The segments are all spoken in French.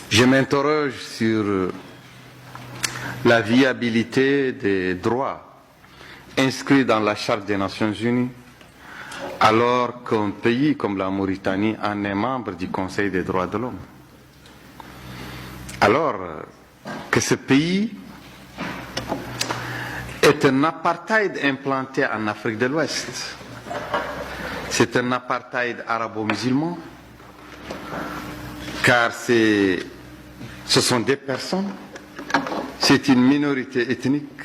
Je m'interroge sur la viabilité des droits inscrits dans la Charte des Nations Unies, alors qu'un pays comme la Mauritanie en est membre du Conseil des droits de l'homme. Alors que ce pays est un apartheid implanté en Afrique de l'Ouest. C'est un apartheid arabo-musulman, car ce sont des personnes, c'est une minorité ethnique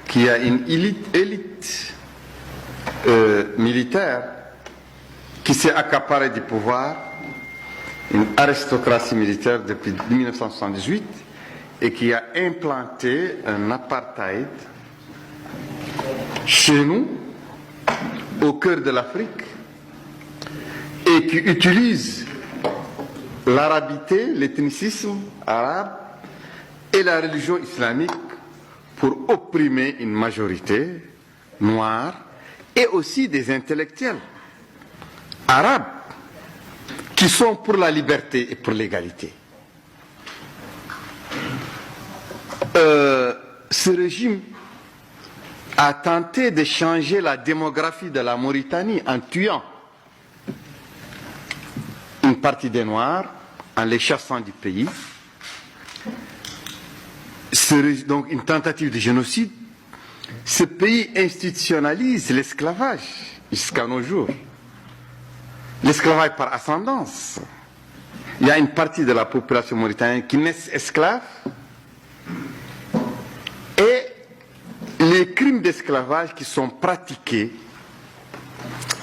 qui a une élite militaire qui s'est accaparée du pouvoir, une aristocratie militaire depuis 1978 et qui a implanté un apartheid chez nous, au cœur de l'Afrique, et qui utilise l'arabité, l'ethnicisme arabe et la religion islamique pour opprimer une majorité noire et aussi des intellectuels arabes qui sont pour la liberté et pour l'égalité. Ce régime a tenté de changer la démographie de la Mauritanie en tuant une partie des Noirs, en les chassant du pays. Donc une tentative de génocide. Ce pays institutionnalise l'esclavage jusqu'à nos jours. L'esclavage par ascendance. Il y a une partie de la population mauritanienne qui naissent esclaves et les crimes d'esclavage qui sont pratiqués,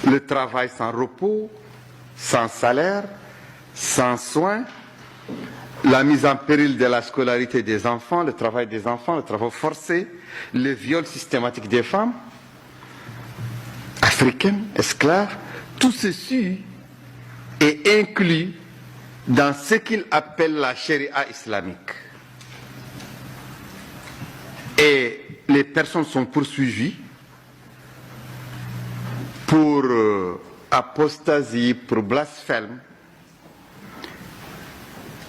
le travail sans repos, sans salaire, sans soins, la mise en péril de la scolarité des enfants, le travail des enfants, le travail forcé, le viol systématique des femmes africaines, esclaves, tout ceci est inclus dans ce qu'ils appellent la charia islamique. Et les personnes sont poursuivies pour apostasie, pour blasphème,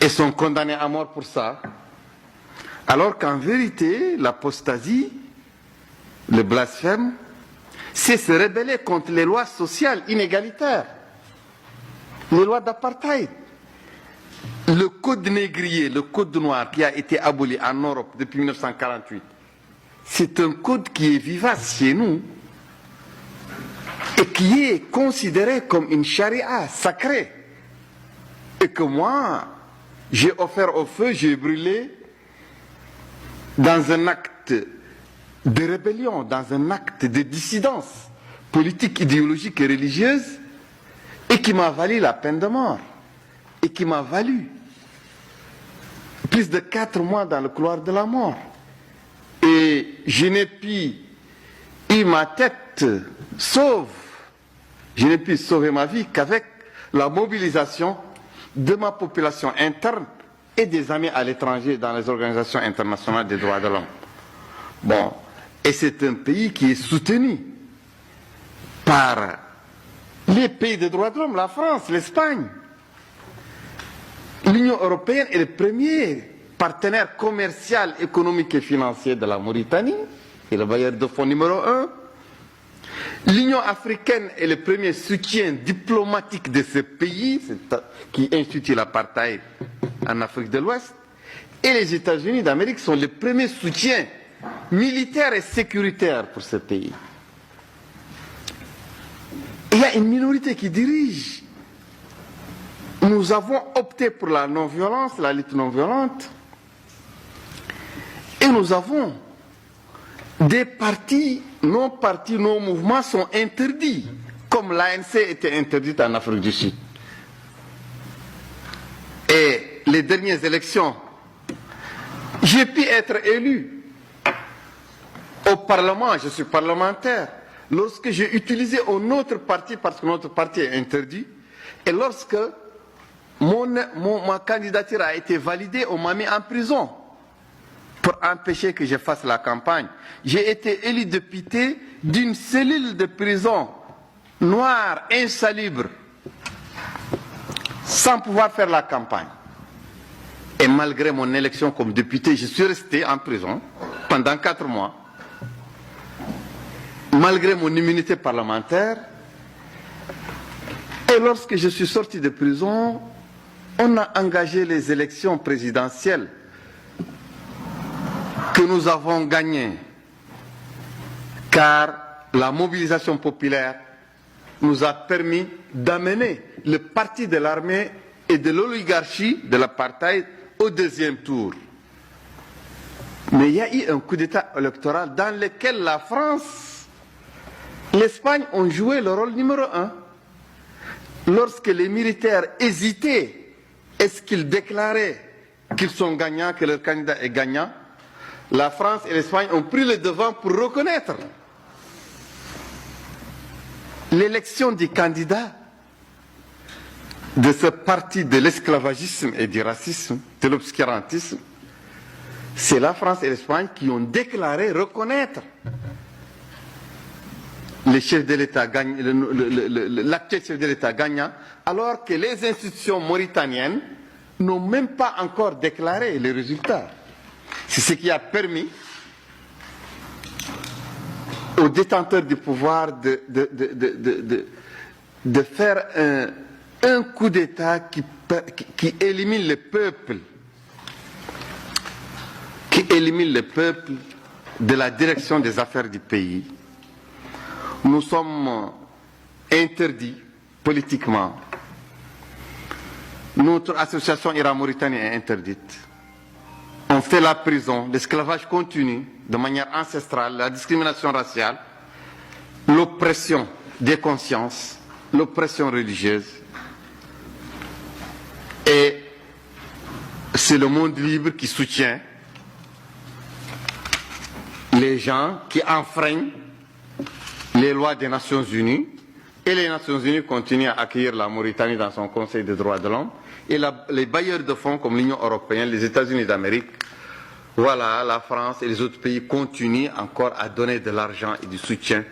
et sont condamnées à mort pour ça, alors qu'en vérité, l'apostasie, le blasphème, c'est se rebeller contre les lois sociales inégalitaires, les lois d'apartheid. Le code négrier, le code noir qui a été aboli en Europe depuis 1948, c'est un code qui est vivace chez nous et qui est considéré comme une charia sacrée. Et que moi, j'ai offert au feu, j'ai brûlé dans un acte de rébellion, dans un acte de dissidence politique, idéologique et religieuse, et qui m'a valu la peine de mort, et qui m'a valu plus de 4 mois dans le couloir de la mort. Et je n'ai pu eu ma tête sauve, je n'ai pu sauver ma vie qu'avec la mobilisation de ma population interne et des amis à l'étranger dans les organisations internationales des droits de l'homme. Bon, et c'est un pays qui est soutenu par les pays des droits de l'homme, la France, l'Espagne. L'Union européenne est le premier partenaire commercial, économique et financier de la Mauritanie, et le bailleur de fonds numéro 1. L'Union africaine est le premier soutien diplomatique de ce pays qui institue l'apartheid en Afrique de l'Ouest. Et les États-Unis d'Amérique sont le premier soutien militaire et sécuritaire pour ce pays. Il y a une minorité qui dirige. Nous avons opté pour la non-violence, la lutte non-violente. Et nous avons des partis, nos mouvements sont interdits, comme l'ANC était interdite en Afrique du Sud. Et les dernières élections, j'ai pu être élu au Parlement, je suis parlementaire, lorsque j'ai utilisé un autre parti, parce que notre parti est interdit, et lorsque ma candidature a été validée, on m'a mis en prison pour empêcher que je fasse la campagne. J'ai été élu député d'une cellule de prison noire, insalubre, sans pouvoir faire la campagne. Et malgré mon élection comme député, je suis resté en prison pendant 4 mois. Malgré mon immunité parlementaire. Et lorsque je suis sorti de prison, on a engagé les élections présidentielles que nous avons gagnées. Car la mobilisation populaire nous a permis d'amener le parti de l'armée et de l'oligarchie de l'apartheid au 2e tour. Mais il y a eu un coup d'État électoral dans lequel la France, l'Espagne ont joué le rôle numéro 1. Lorsque les militaires hésitaient, est-ce qu'ils déclaraient qu'ils sont gagnants, que leur candidat est gagnant, la France et l'Espagne ont pris le devant pour reconnaître l'élection du candidat de ce parti de l'esclavagisme et du racisme, de l'obscurantisme. C'est la France et l'Espagne qui ont déclaré reconnaître le chef de l'État gagnant, l'actuel chef de l'État gagnant, alors que les institutions mauritaniennes n'ont même pas encore déclaré les résultats. C'est ce qui a permis aux détenteurs du pouvoir de faire un coup d'État qui élimine le peuple, de la direction des affaires du pays. Nous sommes interdits politiquement. Notre association Iran-Mauritanie est interdite. On fait la prison, l'esclavage continue de manière ancestrale, la discrimination raciale, l'oppression des consciences, l'oppression religieuse. Et c'est le monde libre qui soutient les gens qui enfreignent les lois des Nations Unies, et les Nations Unies continuent à accueillir la Mauritanie dans son Conseil des droits de l'homme, et les bailleurs de fonds comme l'Union européenne, les États-Unis d'Amérique, voilà, la France et les autres pays continuent encore à donner de l'argent et du soutien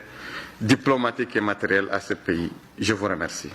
diplomatique et matériel à ce pays. Je vous remercie.